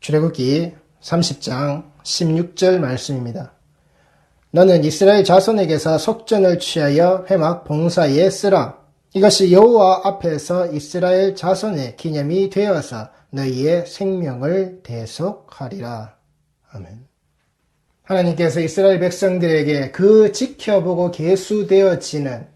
출애굽기 30장 16절 말씀입니다. 너는 이스라엘 자손에게서 속전을 취하여 회막 봉사에 쓰라. 이것이 여호와 앞에서 이스라엘 자손의 기념이 되어서 너희의 생명을 대속하리라. 아멘. 하나님께서 이스라엘 백성들에게 그 지켜보고 계수되어지는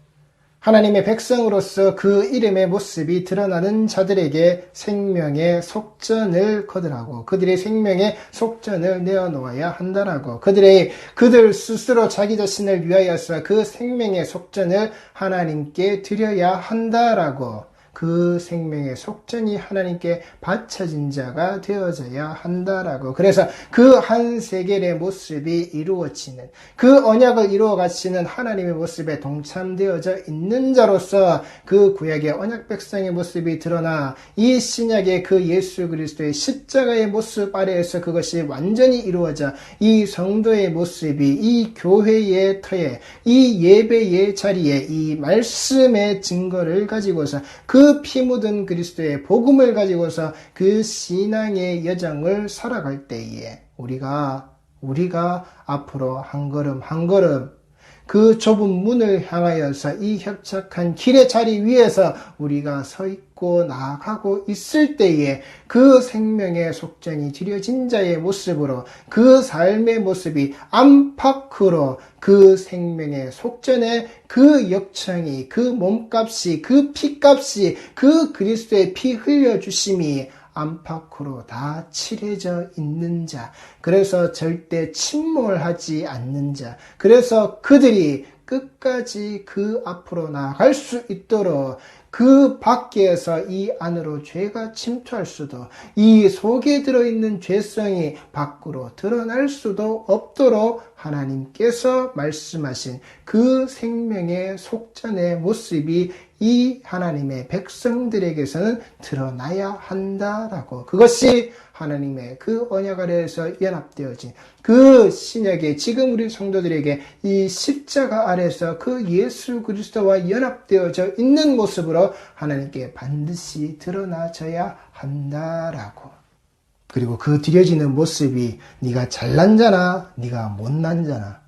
하나님의 백성으로서 그 이름의 모습이 드러나는 자들에게 생명의 속전을 거두라고, 그들의 생명의 속전을 내어놓아야 한다라고, 그들 스스로 자기 자신을 위하여서 그 생명의 속전을 하나님께 드려야 한다라고, 그 생명의 속전이 하나님께 바쳐진 자가 되어져야 한다라고. 그래서 그 한 세겔의 모습이 이루어지는, 그 언약을 이루어 가시는 하나님의 모습에 동참되어져 있는 자로서 그 구약의 언약 백성의 모습이 드러나 이 신약의 그 예수 그리스도의 십자가의 모습 아래에서 그것이 완전히 이루어져 이 성도의 모습이 이 교회의 터에, 이 예배의 자리에 이 말씀의 증거를 가지고서 그 피 묻은 그리스도의 복음을 가지고서 그 신앙의 여정을 살아갈 때에 우리가 앞으로 한 걸음 한 걸음 그 좁은 문을 향하여서 이 협착한 길의 자리 위에서 우리가 서 있고 나아가고 있을 때에 그 생명의 속전이 드려진 자의 모습으로 그 삶의 모습이 안팎으로 그 생명의 속전의 그 역청이, 그 몸값이, 그 피값이, 그 그리스도의 피 흘려주심이 안팎으로 다 칠해져 있는 자, 그래서 절대 침몰하지 않는 자, 그래서 그들이 끝까지 그 앞으로 나아갈 수 있도록 그 밖에서 이 안으로 죄가 침투할 수도, 이 속에 들어있는 죄성이 밖으로 드러날 수도 없도록 하나님께서 말씀하신 그 생명의 속전의 모습이 이 하나님의 백성들에게서는 드러나야 한다라고, 그것이 하나님의 그 언약 아래에서 연합되어진 그 신약의 지금 우리 성도들에게 이 십자가 아래에서 그 예수 그리스도와 연합되어져 있는 모습으로 하나님께 반드시 드러나져야 한다라고. 그리고 그 드려지는 모습이 네가 잘난 자나 네가 못난 자나,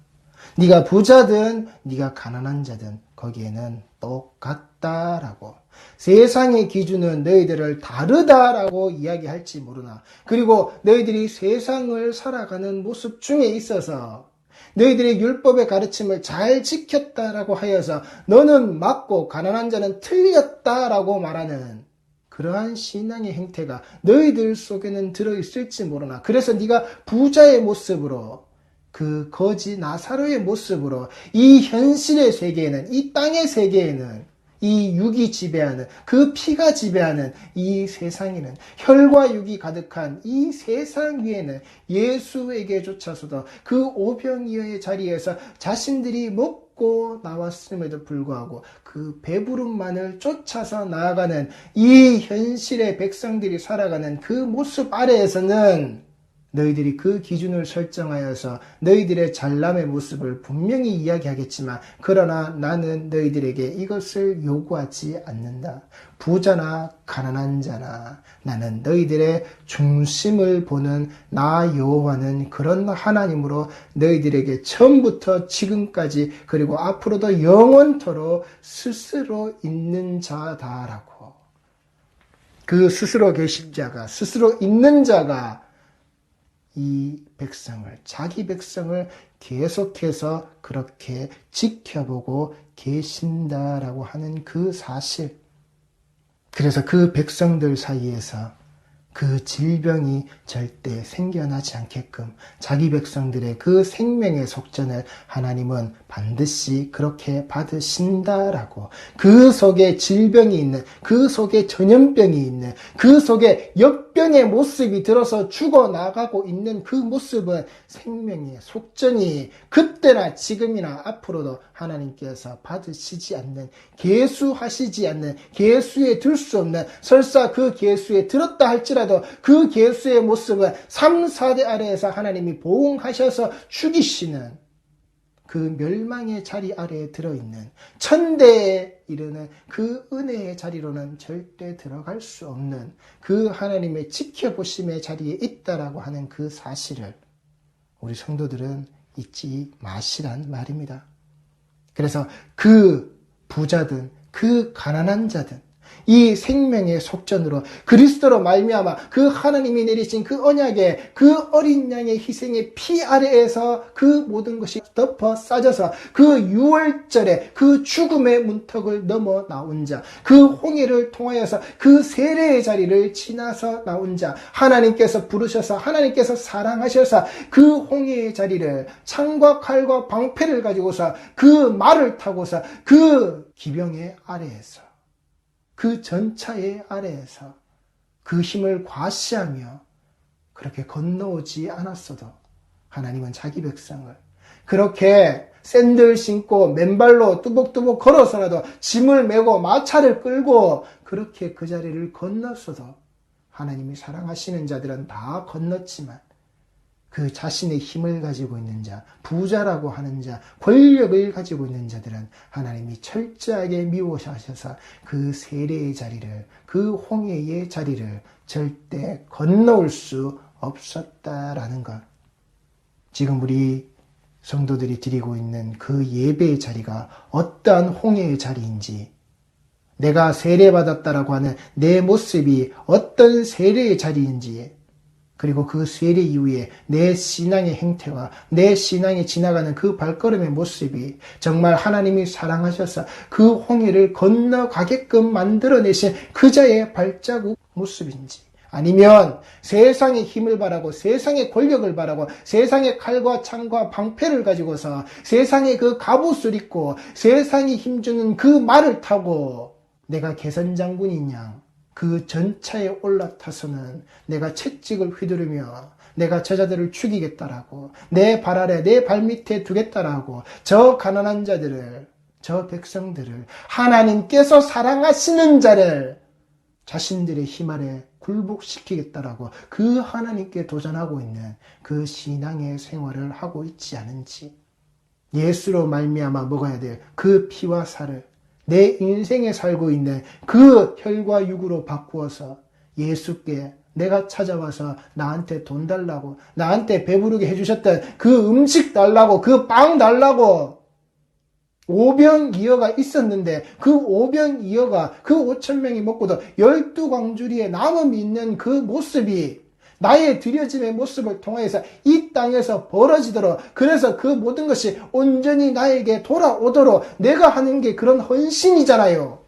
네가 부자든 네가 가난한 자든 거기에는 똑같다라고. 세상의 기준은 너희들을 다르다라고 이야기할지 모르나, 그리고 너희들이 세상을 살아가는 모습 중에 있어서 너희들의 율법의 가르침을 잘 지켰다라고 하여서 너는 맞고 가난한 자는 틀렸다라고 말하는 그러한 신앙의 행태가 너희들 속에는 들어있을지 모르나, 그래서 네가 부자의 모습으로, 그 거지 나사로의 모습으로 이 현실의 세계에는, 이 땅의 세계에는, 이 육이 지배하는, 그 피가 지배하는 이 세상에는, 혈과 육이 가득한 이 세상 위에는 예수에게조차서도 그 오병이어의 자리에서 자신들이 먹고 나왔음에도 불구하고 그 배부름만을 쫓아서 나아가는 이 현실의 백성들이 살아가는 그 모습 아래에서는 너희들이 그 기준을 설정하여서 너희들의 잘남의 모습을 분명히 이야기하겠지만, 그러나 나는 너희들에게 이것을 요구하지 않는다. 부자나 가난한 자나 나는 너희들의 중심을 보는 나 여호와는 그런 하나님으로 너희들에게 처음부터 지금까지 그리고 앞으로도 영원토록 스스로 있는 자다라고. 그 스스로 계신 자가, 스스로 있는 자가 이 백성을, 자기 백성을 계속해서 그렇게 지켜보고 계신다라고 하는 그 사실. 그래서 그 백성들 사이에서 그 질병이 절대 생겨나지 않게끔 자기 백성들의 그 생명의 속전을 하나님은 반드시 그렇게 받으신다라고. 그 속에 질병이 있는, 그 속에 전염병이 있는, 그 속에 역병의 모습이 들어서 죽어나가고 있는 그 모습은 생명의 속전이 그때나 지금이나 앞으로도 하나님께서 받으시지 않는, 계수하시지 않는, 계수에 들 수 없는, 설사 그 계수에 들었다 할지라도 그 계수의 모습은 3, 4대 아래에서 하나님이 보응하셔서 죽이시는 그 멸망의 자리 아래에 들어있는 천대에 이르는 그 은혜의 자리로는 절대 들어갈 수 없는 그 하나님의 지켜보심의 자리에 있다라고 하는 그 사실을 우리 성도들은 잊지 마시란 말입니다. 그래서 그 부자든 그 가난한 자든 이 생명의 속전으로 그리스도로 말미암아 그 하나님이 내리신 그 언약의 그 어린 양의 희생의 피 아래에서 그 모든 것이 덮어 싸져서 그 유월절에 그 죽음의 문턱을 넘어 나온 자, 그 홍해를 통하여서 그 세례의 자리를 지나서 나온 자, 하나님께서 부르셔서 하나님께서 사랑하셔서 그 홍해의 자리를 창과 칼과 방패를 가지고서 그 말을 타고서 그 기병의 아래에서 그 전차의 아래에서 그 힘을 과시하며 그렇게 건너오지 않았어도 하나님은 자기 백성을 그렇게 샌들 신고 맨발로 뚜벅뚜벅 걸어서라도 짐을 메고 마차를 끌고 그렇게 그 자리를 건넜어도 하나님이 사랑하시는 자들은 다 건넜지만 그 자신의 힘을 가지고 있는 자, 부자라고 하는 자, 권력을 가지고 있는 자들은 하나님이 철저하게 미워하셔서 그 세례의 자리를, 그 홍해의 자리를 절대 건너올 수 없었다라는 것. 지금 우리 성도들이 드리고 있는 그 예배의 자리가 어떠한 홍해의 자리인지, 내가 세례받았다라고 하는 내 모습이 어떤 세례의 자리인지, 그리고 그 세례 이후에 내 신앙의 행태와 내 신앙에 지나가는 그 발걸음의 모습이 정말 하나님이 사랑하셔서 그 홍해를 건너가게끔 만들어내신 그 자의 발자국 모습인지, 아니면 세상의 힘을 바라고 세상의 권력을 바라고 세상의 칼과 창과 방패를 가지고서 세상의 그 갑옷을 입고 세상이 힘주는 그 말을 타고 내가 개선장군인 양 그 전차에 올라타서는 내가 채찍을 휘두르며 내가 저자들을 죽이겠다라고 내 발 아래 내 발밑에 두겠다라고 저 가난한 자들을 저 백성들을 하나님께서 사랑하시는 자를 자신들의 힘 아래 굴복시키겠다라고 그 하나님께 도전하고 있는 그 신앙의 생활을 하고 있지 않은지, 예수로 말미암아 먹어야 될 그 피와 살을 내 인생에 살고 있는 그 혈과 육으로 바꾸어서 예수께 내가 찾아와서 나한테 돈 달라고, 나한테 배부르게 해주셨던 그 음식 달라고, 그 빵 달라고, 오병이어가 있었는데 그 오병이어가 그 5,000명이 먹고도 12광주리에 남음이 있는 그 모습이 나의 드려짐의 모습을 통해서 이 땅에서 벌어지도록, 그래서 그 모든 것이 온전히 나에게 돌아오도록 내가 하는 게 그런 헌신이잖아요.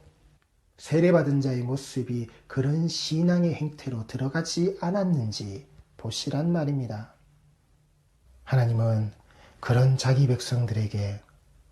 세례받은 자의 모습이 그런 신앙의 행태로 들어가지 않았는지 보시란 말입니다. 하나님은 그런 자기 백성들에게,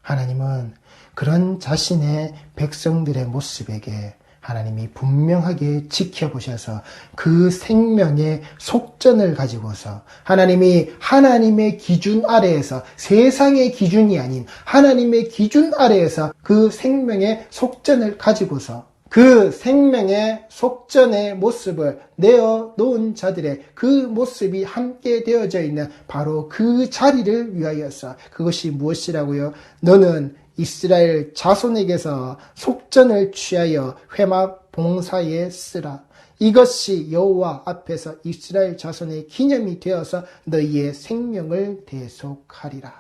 하나님은 그런 자신의 백성들의 모습에게 하나님이 분명하게 지켜보셔서 그 생명의 속전을 가지고서 하나님이 하나님의 기준 아래에서, 세상의 기준이 아닌 하나님의 기준 아래에서 그 생명의 속전을 가지고서 그 생명의 속전의 모습을 내어 놓은 자들의 그 모습이 함께 되어져 있는 바로 그 자리를 위하여서, 그것이 무엇이라고요? 너는 이스라엘 자손에게서 속전을 취하여 회막 봉사에 쓰라. 이것이 여호와 앞에서 이스라엘 자손의 기념이 되어서 너희의 생명을 대속하리라.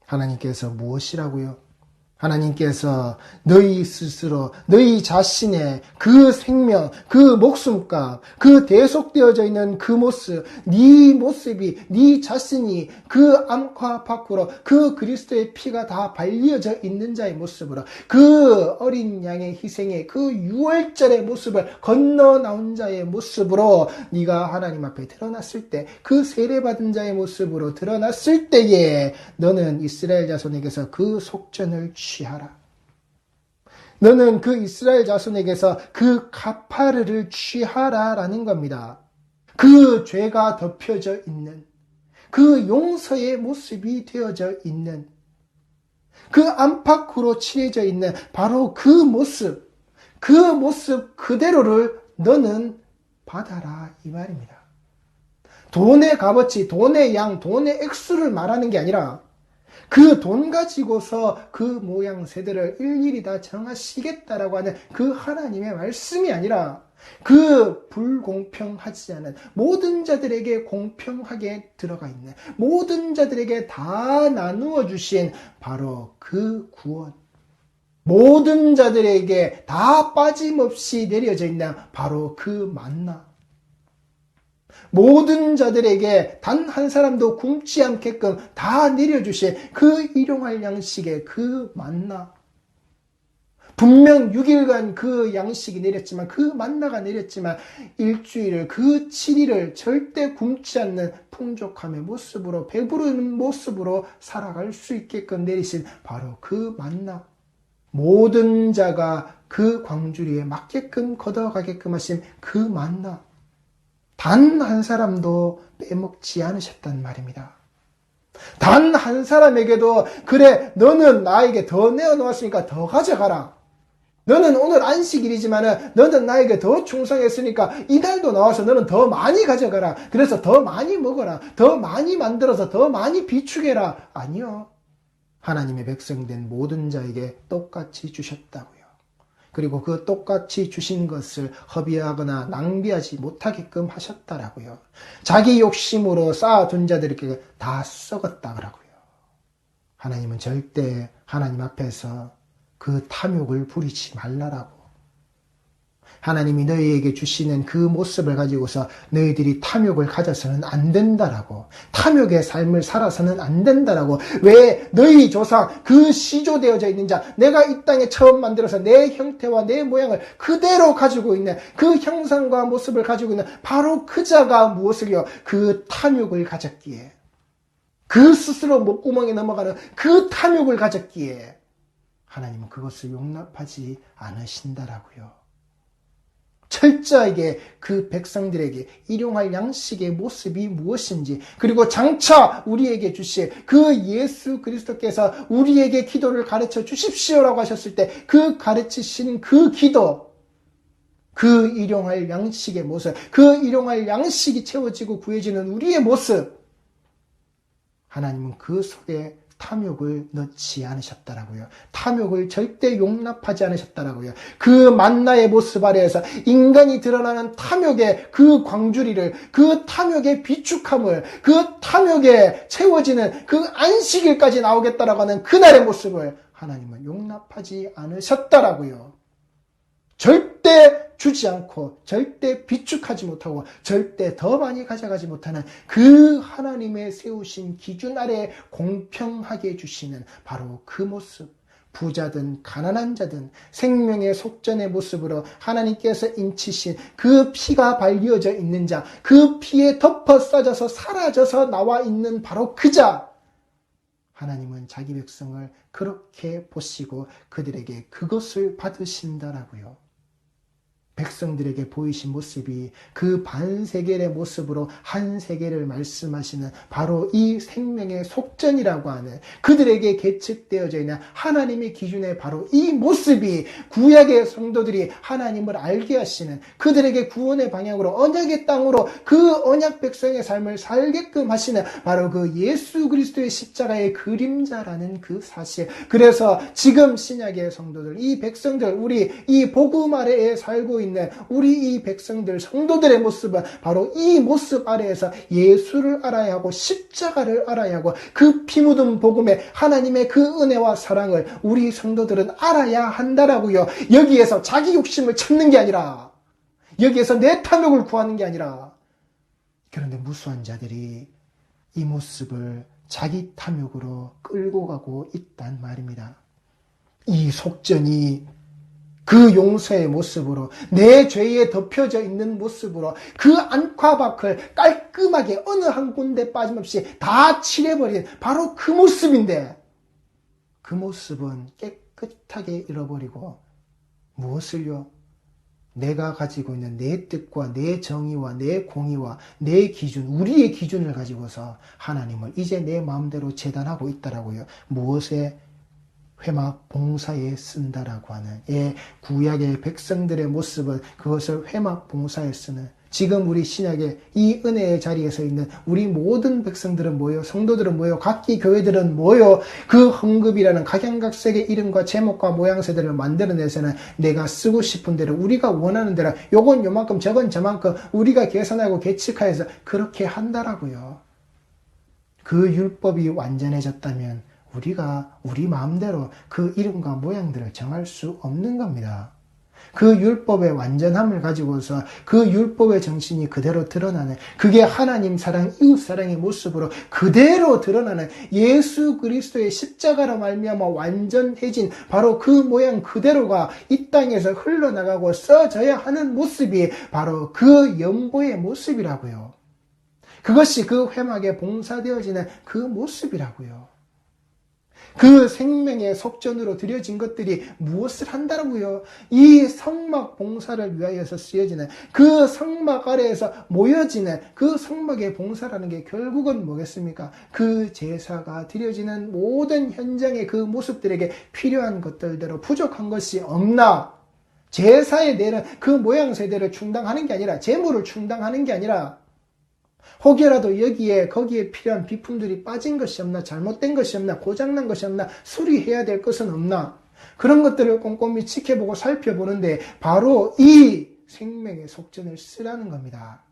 하나님께서 무엇이라고요? 하나님께서 너희 스스로 너희 자신의 그 생명, 그 목숨값, 그 대속되어져 있는 그 모습, 네 모습이, 네 자신이 그 안과 밖으로 그 그리스도의 피가 다 발려져 있는 자의 모습으로, 그 어린 양의 희생의 그 유월절의 모습을 건너 나온 자의 모습으로 네가 하나님 앞에 드러났을 때, 그 세례받은 자의 모습으로 드러났을 때에 너는 이스라엘 자손에게서 그 속전을 취하라. 너는 그 이스라엘 자손에게서 그 카파르를 취하라라는 겁니다. 그 죄가 덮여져 있는, 그 용서의 모습이 되어져 있는, 그 안팎으로 칠해져 있는 바로 그 모습 그대로를 너는 받아라 이 말입니다. 돈의 값어치, 돈의 양, 돈의 액수를 말하는 게 아니라 그 돈 가지고서 그 모양새들을 일일이 다 정하시겠다라고 하는 그 하나님의 말씀이 아니라 그 불공평하지 않은 모든 자들에게 공평하게 들어가 있는 모든 자들에게 다 나누어 주신 바로 그 구원, 모든 자들에게 다 빠짐없이 내려져 있는 바로 그 만나, 모든 자들에게 단 한 사람도 굶지 않게끔 다 내려주신 그 일용할 양식의 그 만나, 분명 6일간 그 양식이 내렸지만 그 만나가 내렸지만 일주일을 그 7일을 절대 굶지 않는 풍족함의 모습으로 배부른 모습으로 살아갈 수 있게끔 내리신 바로 그 만나, 모든 자가 그 광주리에 맞게끔 걷어가게끔 하신 그 만나, 단 한 사람도 빼먹지 않으셨단 말입니다. 단 한 사람에게도 그래 너는 나에게 더 내어놓았으니까 더 가져가라. 너는 오늘 안식일이지만 너는 나에게 더 충성했으니까 이날도 나와서 너는 더 많이 가져가라. 그래서 더 많이 먹어라. 더 많이 만들어서 더 많이 비축해라. 아니요. 하나님의 백성된 모든 자에게 똑같이 주셨다고요. 그리고 그 똑같이 주신 것을 허비하거나 낭비하지 못하게끔 하셨다라고요. 자기 욕심으로 쌓아둔 자들에게 다 썩었다라고요. 하나님은 절대 하나님 앞에서 그 탐욕을 부리지 말라라고. 하나님이 너희에게 주시는 그 모습을 가지고서 너희들이 탐욕을 가져서는 안 된다라고. 탐욕의 삶을 살아서는 안 된다라고. 왜 너희 조상 그 시조되어져 있는 자, 내가 이 땅에 처음 만들어서 내 형태와 내 모양을 그대로 가지고 있는 그 형상과 모습을 가지고 있는 바로 그 자가 무엇을요? 그 탐욕을 가졌기에, 그 스스로 목구멍에 넘어가는 그 탐욕을 가졌기에 하나님은 그것을 용납하지 않으신다라고요. 철저하게 그 백성들에게 일용할 양식의 모습이 무엇인지, 그리고 장차 우리에게 주실 그 예수 그리스도께서 우리에게 기도를 가르쳐 주십시오라고 하셨을 때 그 가르치신 그 기도, 그 일용할 양식의 모습, 그 일용할 양식이 채워지고 구해지는 우리의 모습, 하나님은 그 속에 탐욕을 넣지 않으셨다라고요. 탐욕을 절대 용납하지 않으셨다라고요. 그 만나의 모습 아래에서 인간이 드러나는 탐욕의 그 광주리를, 그 탐욕의 비축함을, 그 탐욕에 채워지는 그 안식일까지 나오겠다라고 하는 그날의 모습을 하나님은 용납하지 않으셨다라고요. 절대 주지 않고 절대 비축하지 못하고 절대 더 많이 가져가지 못하는 그 하나님의 세우신 기준 아래 공평하게 주시는 바로 그 모습, 부자든 가난한 자든 생명의 속전의 모습으로 하나님께서 인치신 그 피가 발리어져 있는 자, 그 피에 덮어 싸져서 사라져서 나와 있는 바로 그 자, 하나님은 자기 백성을 그렇게 보시고 그들에게 그것을 받으신다라고요. 백성들에게 보이신 모습이 그 반세겔의 모습으로 한 세겔을 말씀하시는 바로 이 생명의 속전이라고 하는, 그들에게 계측되어져 있는 하나님의 기준의 바로 이 모습이 구약의 성도들이 하나님을 알게 하시는, 그들에게 구원의 방향으로 언약의 땅으로 그 언약 백성의 삶을 살게끔 하시는 바로 그 예수 그리스도의 십자가의 그림자라는 그 사실. 그래서 지금 신약의 성도들, 이 백성들, 우리 이 복음 아래에 살고 있는 우리 이 백성들, 성도들의 모습은 바로 이 모습 아래에서 예수를 알아야 하고 십자가를 알아야 하고 그 피 묻은 복음의 하나님의 그 은혜와 사랑을 우리 성도들은 알아야 한다라고요. 여기에서 자기 욕심을 찾는 게 아니라, 여기에서 내 탐욕을 구하는 게 아니라, 그런데 무수한 자들이 이 모습을 자기 탐욕으로 끌고 가고 있단 말입니다. 이 속전이 그 용서의 모습으로, 내 죄에 덮여져 있는 모습으로 그 안과박을 깔끔하게 어느 한 군데 빠짐없이 다 칠해버린 바로 그 모습인데, 그 모습은 깨끗하게 잃어버리고 무엇을요? 내가 가지고 있는 내 뜻과 내 정의와 내 공의와 내 기준, 우리의 기준을 가지고서 하나님을 이제 내 마음대로 재단하고 있다라고요. 무엇에? 회막 봉사에 쓴다라고 하는, 구약의 백성들의 모습은 그것을 회막 봉사에 쓰는, 지금 우리 신약의 이 은혜의 자리에 서 있는 우리 모든 백성들은 뭐요? 성도들은 뭐요? 각기 교회들은 뭐요? 그 헌금이라는 각양각색의 이름과 제목과 모양새들을 만들어내서는 내가 쓰고 싶은 대로 우리가 원하는 대로 요건 요만큼 저건 저만큼 우리가 계산하고 계측하여서 그렇게 한다라고요. 그 율법이 완전해졌다면 우리가 우리 마음대로 그 이름과 모양들을 정할 수 없는 겁니다. 그 율법의 완전함을 가지고서 그 율법의 정신이 그대로 드러나는, 그게 하나님 사랑, 이웃 사랑의 모습으로 그대로 드러나는 예수 그리스도의 십자가로 말미암아 완전해진 바로 그 모양 그대로가 이 땅에서 흘러나가고 써져야 하는 모습이 바로 그 연보의 모습이라고요. 그것이 그 회막에 봉사되어지는 그 모습이라고요. 그 생명의 속전으로 드려진 것들이 무엇을 한다고요? 이 성막 봉사를 위하여서 쓰여지는, 그 성막 아래에서 모여지는 그 성막의 봉사라는 게 결국은 뭐겠습니까? 그 제사가 드려지는 모든 현장의 그 모습들에게 필요한 것들대로 부족한 것이 없나? 제사에 내는 그 모양새대로 충당하는 게 아니라, 제물을 충당하는 게 아니라 혹여라도 여기에 거기에 필요한 비품들이 빠진 것이 없나, 잘못된 것이 없나, 고장난 것이 없나, 수리해야 될 것은 없나, 그런 것들을 꼼꼼히 지켜보고 살펴보는데 바로 이 생명의 속전을 쓰라는 겁니다.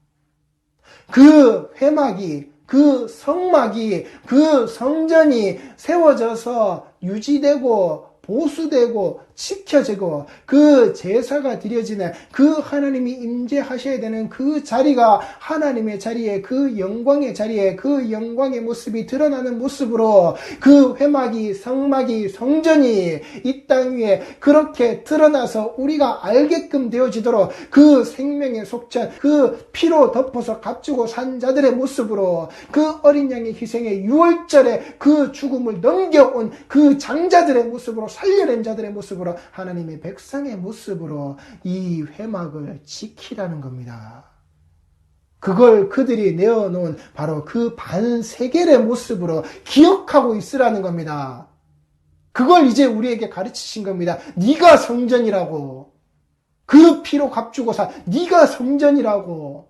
그 회막이, 그 성막이, 그 성전이 세워져서 유지되고 보수되고 지켜지고 그 제사가 드려지는 그 하나님이 임재하셔야 되는 그 자리가 하나님의 자리에, 그 영광의 자리에 그 영광의 모습이 드러나는 모습으로 그 회막이, 성막이, 성전이 이 땅 위에 그렇게 드러나서 우리가 알게끔 되어지도록 그 생명의 속전, 그 피로 덮어서 값주고 산 자들의 모습으로, 그 어린 양의 희생의 유월절에 그 죽음을 넘겨온 그 장자들의 모습으로, 살려낸 자들의 모습으로, 하나님의 백성의 모습으로 이 회막을 지키라는 겁니다. 그걸 그들이 내어놓은 바로 그 반세겔의 모습으로 기억하고 있으라는 겁니다. 그걸 이제 우리에게 가르치신 겁니다. 네가 성전이라고. 그 피로 값주고 산 네가 성전이라고.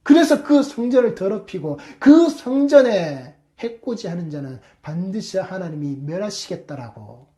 그래서 그 성전을 더럽히고 그 성전에 해코지하는 자는 반드시 하나님이 멸하시겠다라고.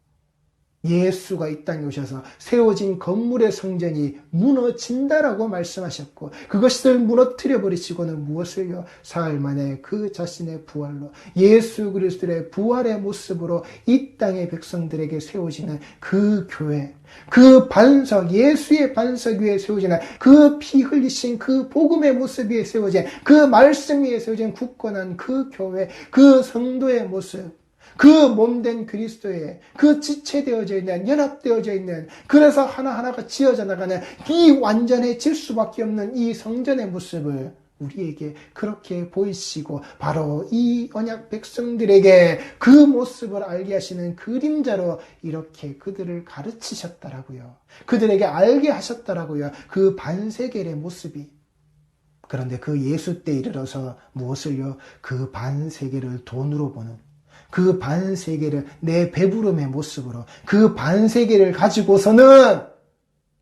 예수가 이 땅에 오셔서 세워진 건물의 성전이 무너진다라고 말씀하셨고, 그것을 무너뜨려 버리시고는 무엇을요? 사흘 만에 그 자신의 부활로, 예수 그리스도의 부활의 모습으로 이 땅의 백성들에게 세워지는 그 교회, 그 반석, 예수의 반석 위에 세워지는 그 피 흘리신 그 복음의 모습 위에 세워진, 그 말씀 위에 세워진 굳건한 그 교회, 그 성도의 모습, 그 몸된 그리스도의 그 지체되어져 있는, 연합되어져 있는, 그래서 하나하나가 지어져 나가는 이 완전해질 수밖에 없는 이 성전의 모습을 우리에게 그렇게 보이시고, 바로 이 언약 백성들에게 그 모습을 알게 하시는 그림자로 이렇게 그들을 가르치셨다라고요. 그들에게 알게 하셨다라고요. 그 반세겔의 모습이. 그런데 그 예수 때 이르러서 무엇을요? 그 반세겔을 돈으로 보는, 그 반세계를 내 배부름의 모습으로, 그 반세계를 가지고서는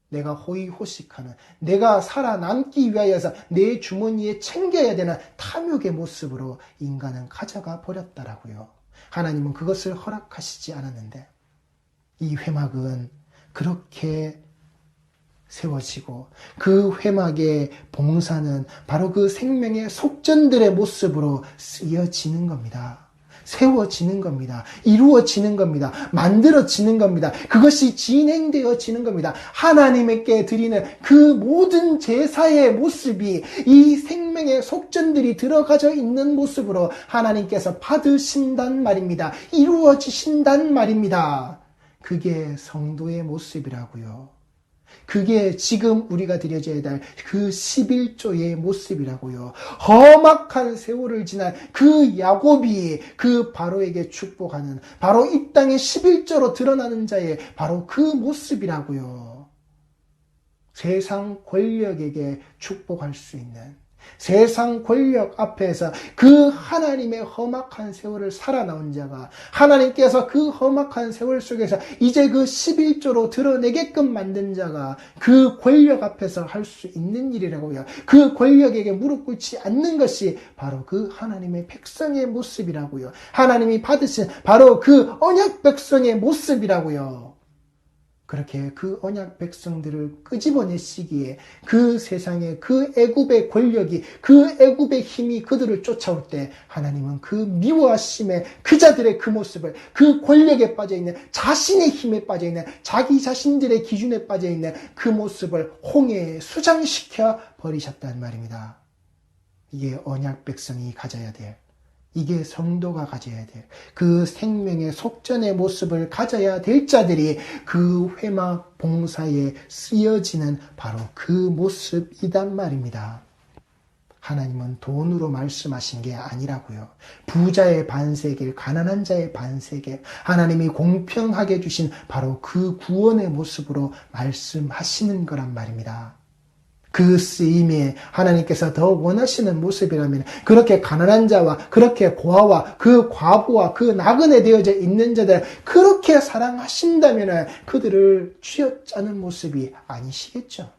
내가 호의호식하는, 내가 살아남기 위하여서 내 주머니에 챙겨야 되는 탐욕의 모습으로 인간은 가져가 버렸다라고요. 하나님은 그것을 허락하시지 않았는데, 이 회막은 그렇게 세워지고 그 회막의 봉사는 바로 그 생명의 속전들의 모습으로 쓰여지는 겁니다. 세워지는 겁니다. 이루어지는 겁니다. 만들어지는 겁니다. 그것이 진행되어지는 겁니다. 하나님께 드리는 그 모든 제사의 모습이 이 생명의 속전들이 들어가져 있는 모습으로 하나님께서 받으신단 말입니다. 이루어지신단 말입니다. 그게 성도의 모습이라고요. 그게 지금 우리가 드려져야 될 그 11조의 모습이라고요. 험악한 세월을 지난 그 야곱이 그 바로에게 축복하는, 바로 이 땅의 11조로 드러나는 자의 바로 그 모습이라고요. 세상 권력에게 축복할 수 있는, 세상 권력 앞에서 그 하나님의 험악한 세월을 살아나온 자가 하나님께서 그 험악한 세월 속에서 이제 그 11조로 드러내게끔 만든 자가 그 권력 앞에서 할 수 있는 일이라고요. 그 권력에게 무릎 꿇지 않는 것이 바로 그 하나님의 백성의 모습이라고요. 하나님이 받으신 바로 그 언약 백성의 모습이라고요. 그렇게 그 언약 백성들을 끄집어내시기에 그 세상에 그 애굽의 권력이 그 애굽의 힘이 그들을 쫓아올 때 하나님은 그 미워하심에 그 자들의 그 모습을 그 권력에 빠져있는 자신의 힘에 빠져있는 자기 자신들의 기준에 빠져있는 그 모습을 홍해에 수장시켜 버리셨단 말입니다. 이게 언약 백성이 가져야 될, 이게 성도가 가져야 될 그 생명의 속전의 모습을 가져야 될 자들이 그 회막 봉사에 쓰여지는 바로 그 모습이단 말입니다. 하나님은 돈으로 말씀하신 게 아니라고요. 부자의 반세길, 가난한 자의 반세길, 하나님이 공평하게 주신 바로 그 구원의 모습으로 말씀하시는 거란 말입니다. 그 쓰임에 하나님께서 더 원하시는 모습이라면 그렇게 가난한 자와 그렇게 고아와 그 과부와 그 나그네 되어져 있는 자들 그렇게 사랑하신다면 그들을 쥐어짜는 모습이 아니시겠죠.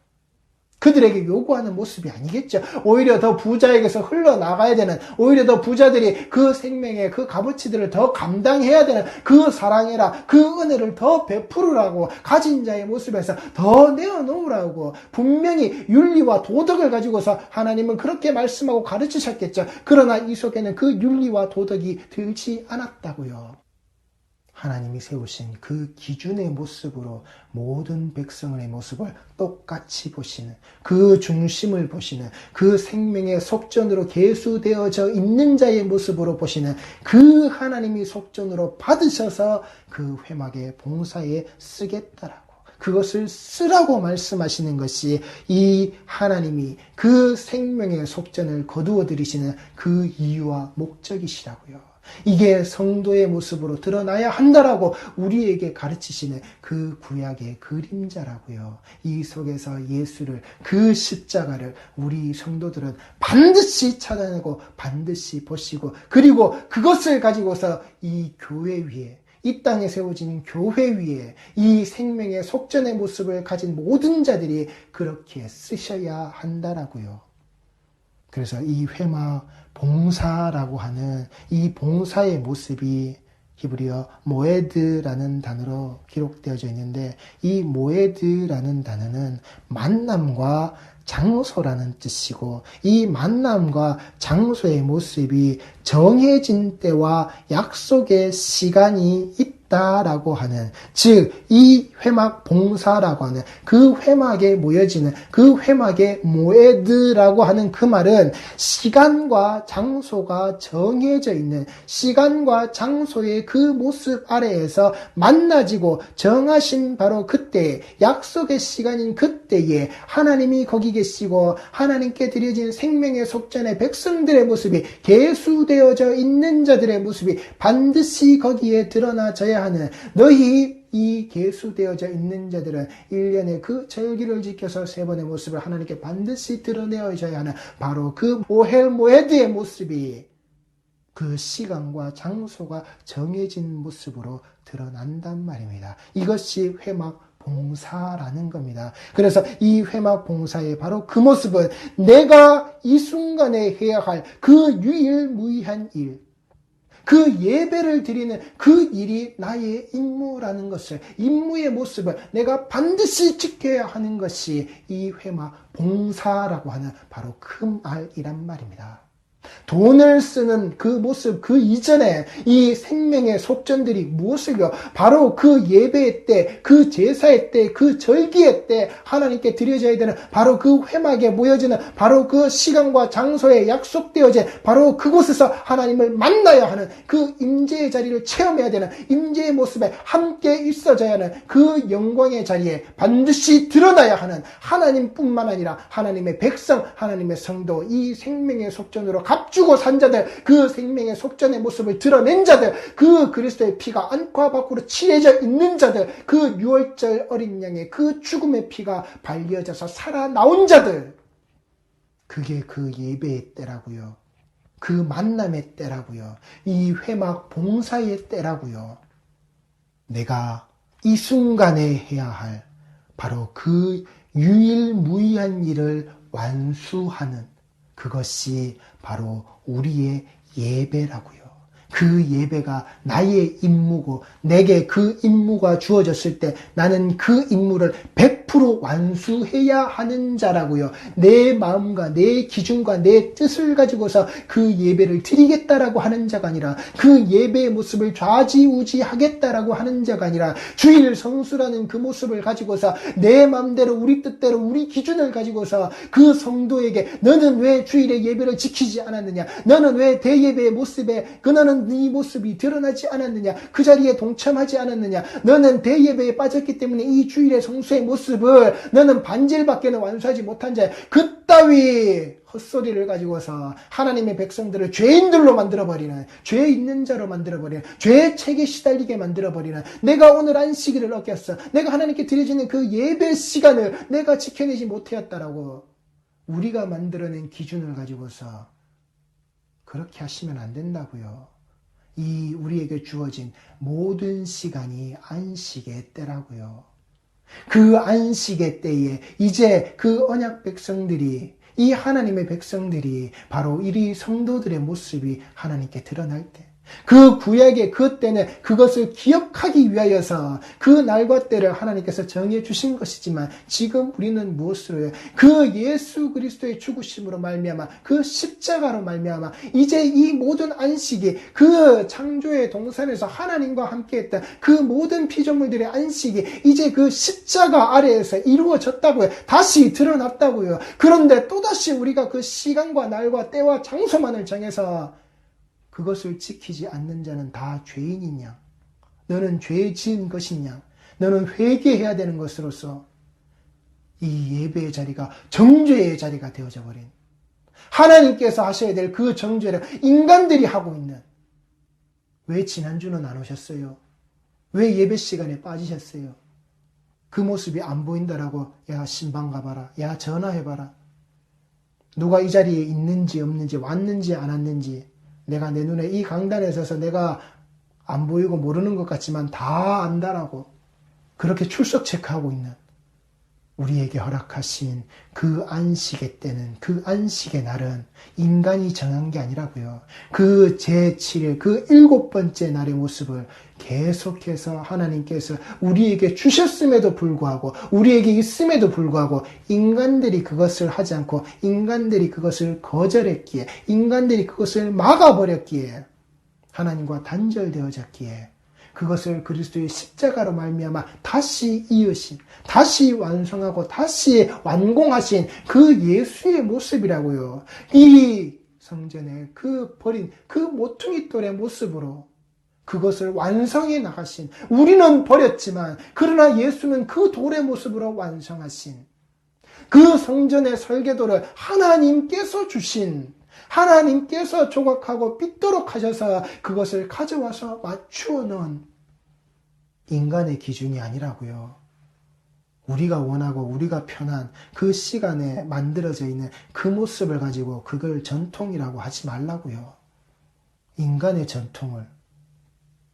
그들에게 요구하는 모습이 아니겠죠. 오히려 더 부자에게서 흘러나가야 되는, 오히려 더 부자들이 그 생명의 그 값어치들을 더 감당해야 되는 그 사랑이라, 그 은혜를 더 베푸르라고, 가진 자의 모습에서 더 내어놓으라고, 분명히 윤리와 도덕을 가지고서 하나님은 그렇게 말씀하고 가르치셨겠죠. 그러나 이 속에는 그 윤리와 도덕이 들지 않았다고요. 하나님이 세우신 그 기준의 모습으로 모든 백성의 모습을 똑같이 보시는, 그 중심을 보시는, 그 생명의 속전으로 계수되어져 있는 자의 모습으로 보시는 그 하나님이 속전으로 받으셔서 그 회막의 봉사에 쓰겠다라고, 그것을 쓰라고 말씀하시는 것이 이 하나님이 그 생명의 속전을 거두어 들이시는 그 이유와 목적이시라고요. 이게 성도의 모습으로 드러나야 한다라고 우리에게 가르치시는 그 구약의 그림자라고요. 이 속에서 예수를, 그 십자가를 우리 성도들은 반드시 찾아내고 반드시 보시고, 그리고 그것을 가지고서 이 교회 위에, 이 땅에 세워진 교회 위에 이 생명의 속전의 모습을 가진 모든 자들이 그렇게 쓰셔야 한다라고요. 그래서 이 회막 봉사라고 하는 이 봉사의 모습이 히브리어 모에드라는 단어로 기록되어져 있는데, 이 모에드라는 단어는 만남과 장소라는 뜻이고, 이 만남과 장소의 모습이 정해진 때와 약속의 시간이 있다라고 하는, 즉 이 회막 봉사라고 하는 그 회막에 모여지는 그 회막의 모에드라고 하는 그 말은 시간과 장소가 정해져 있는, 시간과 장소의 그 모습 아래에서 만나지고 정하신 바로 그때, 약속의 시간인 그때에 하나님이 거기 계시고 하나님께 드려진 생명의 속전의 백성들의 모습이, 계수되어져 있는 자들의 모습이 반드시 거기에 드러나져야 하는, 너희 이 계수되어져 있는 자들은 1년에 그 절기를 지켜서 3번의 모습을 하나님께 반드시 드러내어져야 하는 바로 그 오헬 모에드의 모습이 그 시간과 장소가 정해진 모습으로 드러난단 말입니다. 이것이 회막 봉사라는 겁니다. 그래서 이 회막 봉사의 바로 그 모습은 내가 이 순간에 해야 할 그 유일무이한 일, 그 예배를 드리는 그 일이 나의 임무라는 것을, 임무의 모습을 내가 반드시 지켜야 하는 것이 이 회막 봉사라고 하는 바로 그 말이란 말입니다. 돈을 쓰는 그 모습 그 이전에 이 생명의 속전들이 무엇을요? 바로 그 예배의 때, 그 제사의 때, 그 절기의 때 하나님께 드려져야 되는 바로 그 회막에 모여지는 바로 그 시간과 장소에 약속되어진 바로 그곳에서 하나님을 만나야 하는 그 임재의 자리를 체험해야 되는, 임재의 모습에 함께 있어져야 하는 그 영광의 자리에 반드시 드러나야 하는 하나님뿐만 아니라 하나님의 백성, 하나님의 성도, 이 생명의 속전으로 값주고 산 자들, 그 생명의 속전의 모습을 드러낸 자들, 그 그리스도의 피가 안과 밖으로 칠해져 있는 자들, 그 6월절 어린 양의 그 죽음의 피가 발려져서 살아나온 자들, 그게 그 예배의 때라고요. 그 만남의 때라고요. 이 회막 봉사의 때라고요. 내가 이 순간에 해야 할 바로 그 유일무이한 일을 완수하는 그것이 바로 우리의 예배라고요. 그 예배가 나의 임무고 내게 그 임무가 주어졌을 때 나는 그 임무를 100% 완수해야 하는 자라고요. 내 마음과 내 기준과 내 뜻을 가지고서 그 예배를 드리겠다라고 하는 자가 아니라 그 예배의 모습을 좌지우지하겠다라고 하는 자가 아니라 주일 성수라는 그 모습을 가지고서 내 마음대로 우리 뜻대로 우리 기준을 가지고서 그 성도에게 너는 왜 주일의 예배를 지키지 않았느냐? 너는 왜 대예배의 모습에 너는 네 모습이 드러나지 않았느냐? 그 자리에 동참하지 않았느냐? 너는 대예배에 빠졌기 때문에 이 주일의 성수의 모습을 너는 반절밖에는 완수하지 못한 자야. 그따위 헛소리를 가지고서 하나님의 백성들을 죄인들로 만들어버리는, 죄 있는 자로 만들어버리는, 죄의 책에 시달리게 만들어버리는, 내가 오늘 안식일을 어겼어, 내가 하나님께 드려지는 그 예배 시간을 내가 지켜내지 못하였다라고 우리가 만들어낸 기준을 가지고서 그렇게 하시면 안 된다고요. 이 우리에게 주어진 모든 시간이 안식의 때라고요. 그 안식의 때에 이제 그 언약 백성들이, 이 하나님의 백성들이 바로 이 성도들의 모습이 하나님께 드러날 때, 그 구약의 그 때는 그것을 기억하기 위하여서 그 날과 때를 하나님께서 정해 주신 것이지만 지금 우리는 무엇으로 해요? 그 예수 그리스도의 죽으심으로 말미암아 그 십자가로 말미암아 이제 이 모든 안식이 그 창조의 동산에서 하나님과 함께했던 그 모든 피조물들의 안식이 이제 그 십자가 아래에서 이루어졌다고요. 다시 드러났다고요. 그런데 또다시 우리가 그 시간과 날과 때와 장소만을 정해서 그것을 지키지 않는 자는 다 죄인이냐? 너는 죄 지은 것이냐? 너는 회개해야 되는 것으로서 이 예배의 자리가 정죄의 자리가 되어져 버린, 하나님께서 하셔야 될 그 정죄를 인간들이 하고 있는, 왜 지난주는 안 오셨어요? 왜 예배 시간에 빠지셨어요? 그 모습이 안 보인다라고 야 신방 가봐라, 야 전화해봐라, 누가 이 자리에 있는지 없는지 왔는지 안 왔는지 내가 내 눈에 이 강단에 서서 내가 안 보이고 모르는 것 같지만 다 안다라고 그렇게 출석 체크하고 있는 우리에게 허락하신 그 안식의 때는, 그 안식의 날은 인간이 정한 게 아니라고요. 그 제7일, 그 7번째 날의 모습을 계속해서 하나님께서 우리에게 주셨음에도 불구하고, 우리에게 있음에도 불구하고 인간들이 그것을 하지 않고 인간들이 그것을 거절했기에, 인간들이 그것을 막아버렸기에, 하나님과 단절되어졌기에 그것을 그리스도의 십자가로 말미암아 다시 이으신, 다시 완성하고 다시 완공하신 그 예수의 모습이라고요. 이 성전에 그 버린 그 모퉁이 돌의 모습으로 그것을 완성해 나가신, 우리는 버렸지만 그러나 예수는 그 돌의 모습으로 완성하신 그 성전의 설계도를 하나님께서 주신, 하나님께서 조각하고 삐도록 하셔서 그것을 가져와서 맞추어 놓은 인간의 기준이 아니라고요. 우리가 원하고 우리가 편한 그 시간에 만들어져 있는 그 모습을 가지고 그걸 전통이라고 하지 말라고요. 인간의 전통을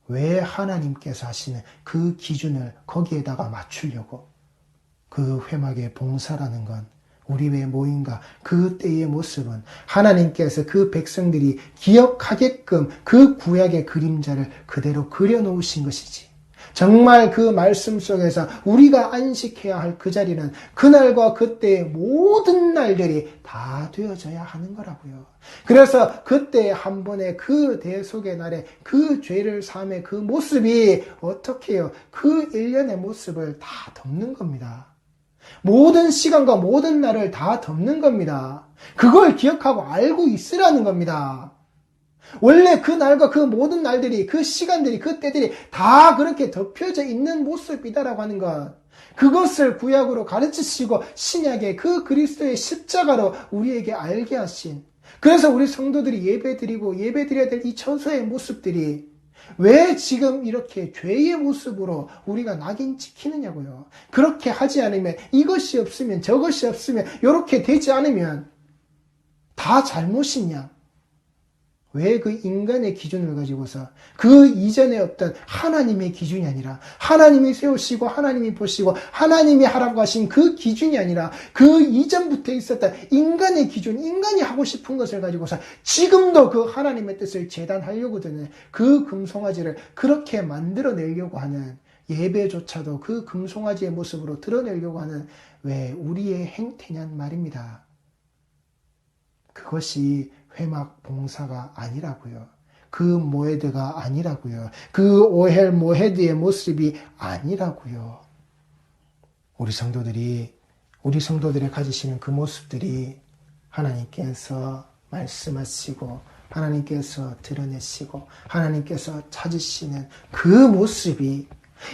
왜 하나님께서 하시는 그 기준을 거기에다가 맞추려고, 그 회막의 봉사라는 건 우리 의 모임과 그 때의 모습은 하나님께서 그 백성들이 기억하게끔 그 구약의 그림자를 그대로 그려놓으신 것이지, 정말 그 말씀 속에서 우리가 안식해야 할 그 자리는 그날과 그때의 모든 날들이 다 되어져야 하는 거라고요. 그래서 그때 한 번의 그 대속의 날에 그 죄를 사함의 그 모습이 어떻게 해요? 그 1년의 모습을 다 덮는 겁니다. 모든 시간과 모든 날을 다 덮는 겁니다. 그걸 기억하고 알고 있으라는 겁니다. 원래 그 날과 그 모든 날들이, 그 시간들이, 그 때들이 다 그렇게 덮여져 있는 모습이다라고 하는 것, 그것을 구약으로 가르치시고 신약의 그 그리스도의 십자가로 우리에게 알게 하신, 그래서 우리 성도들이 예배드리고 예배드려야 될 이 처소의 모습들이 왜 지금 이렇게 죄의 모습으로 우리가 낙인 찍히느냐고요. 그렇게 하지 않으면, 이것이 없으면 저것이 없으면, 이렇게 되지 않으면 다 잘못이냐? 왜 그 인간의 기준을 가지고서 그 이전에 없던 하나님의 기준이 아니라 하나님이 세우시고 하나님이 보시고 하나님이 하라고 하신 그 기준이 아니라 그 이전부터 있었던 인간의 기준, 인간이 하고 싶은 것을 가지고서 지금도 그 하나님의 뜻을 재단하려고 드는 그 금송아지를 그렇게 만들어내려고 하는 예배조차도 그 금송아지의 모습으로 드러내려고 하는 왜 우리의 행태냔 말입니다. 그것이 회막 봉사가 아니라고요. 그 모헤드가 아니라고요. 그 오헬 모헤드의 모습이 아니라고요. 우리 성도들이 가지시는 그 모습들이 하나님께서 말씀하시고 하나님께서 드러내시고 하나님께서 찾으시는 그 모습이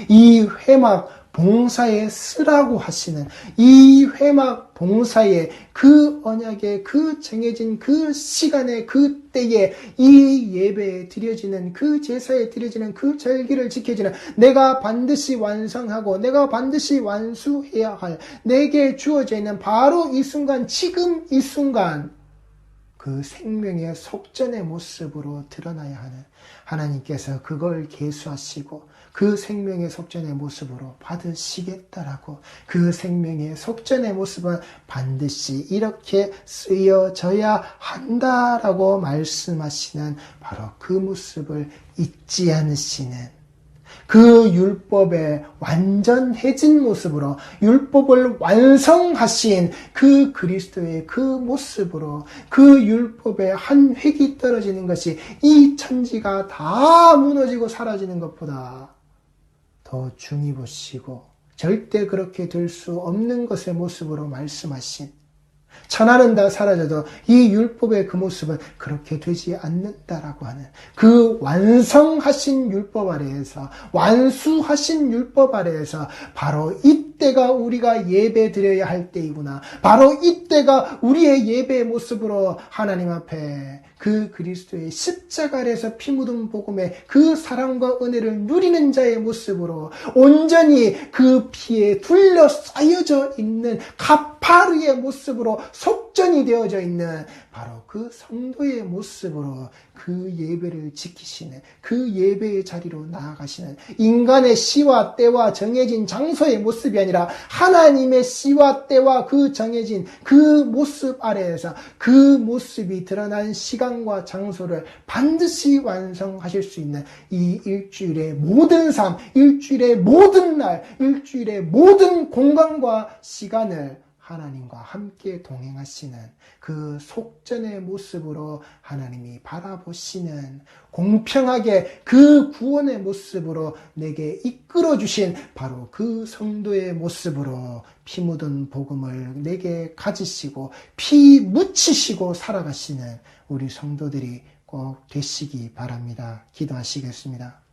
이 회막 봉사에 쓰라고 하시는 이 회막 봉사에 그 언약에 그 정해진 그 시간에 그 때에 이 예배에 드려지는 그 제사에 드려지는 그 절기를 지켜지는 내가 반드시 완성하고 내가 반드시 완수해야 할 내게 주어져 있는 바로 이 순간 지금 이 순간 그 생명의 속전의 모습으로 드러나야 하는 하나님께서 그걸 계수하시고 그 생명의 속전의 모습으로 받으시겠다라고 그 생명의 속전의 모습은 반드시 이렇게 쓰여져야 한다라고 말씀하시는 바로 그 모습을 잊지 않으시는 그 율법의 완전해진 모습으로 율법을 완성하신 그 그리스도의 그 모습으로 그 율법의 한 획이 떨어지는 것이 이 천지가 다 무너지고 사라지는 것보다 더 중히 보시고 절대 그렇게 될 수 없는 것의 모습으로 말씀하신 천하는 다 사라져도 이 율법의 그 모습은 그렇게 되지 않는다라고 하는 그 완성하신 율법 아래에서 완수하신 율법 아래에서 바로 이때가 우리가 예배 드려야 할 때이구나. 바로 이때가 우리의 예배의 모습으로 하나님 앞에 그 그리스도의 십자가 아래에서 피 묻은 복음의 그 사랑과 은혜를 누리는 자의 모습으로 온전히 그 피에 둘러싸여져 있는 가파르의 모습으로 속전이 되어져 있는 바로 그 성도의 모습으로 그 예배를 지키시는 그 예배의 자리로 나아가시는 인간의 시와 때와 정해진 장소의 모습이 아니라 하나님의 시와 때와 그 정해진 그 모습 아래에서 그 모습이 드러난 시간과 장소를 반드시 완성하실 수 있는 이 일주일의 모든 삶, 일주일의 모든 날, 일주일의 모든 공간과 시간을 하나님과 함께 동행하시는 그 속전의 모습으로 하나님이 바라보시는 공평하게 그 구원의 모습으로 내게 이끌어주신 바로 그 성도의 모습으로 피 묻은 복음을 내게 가지시고 피 묻히시고 살아가시는 우리 성도들이 꼭 되시기 바랍니다. 기도하시겠습니다.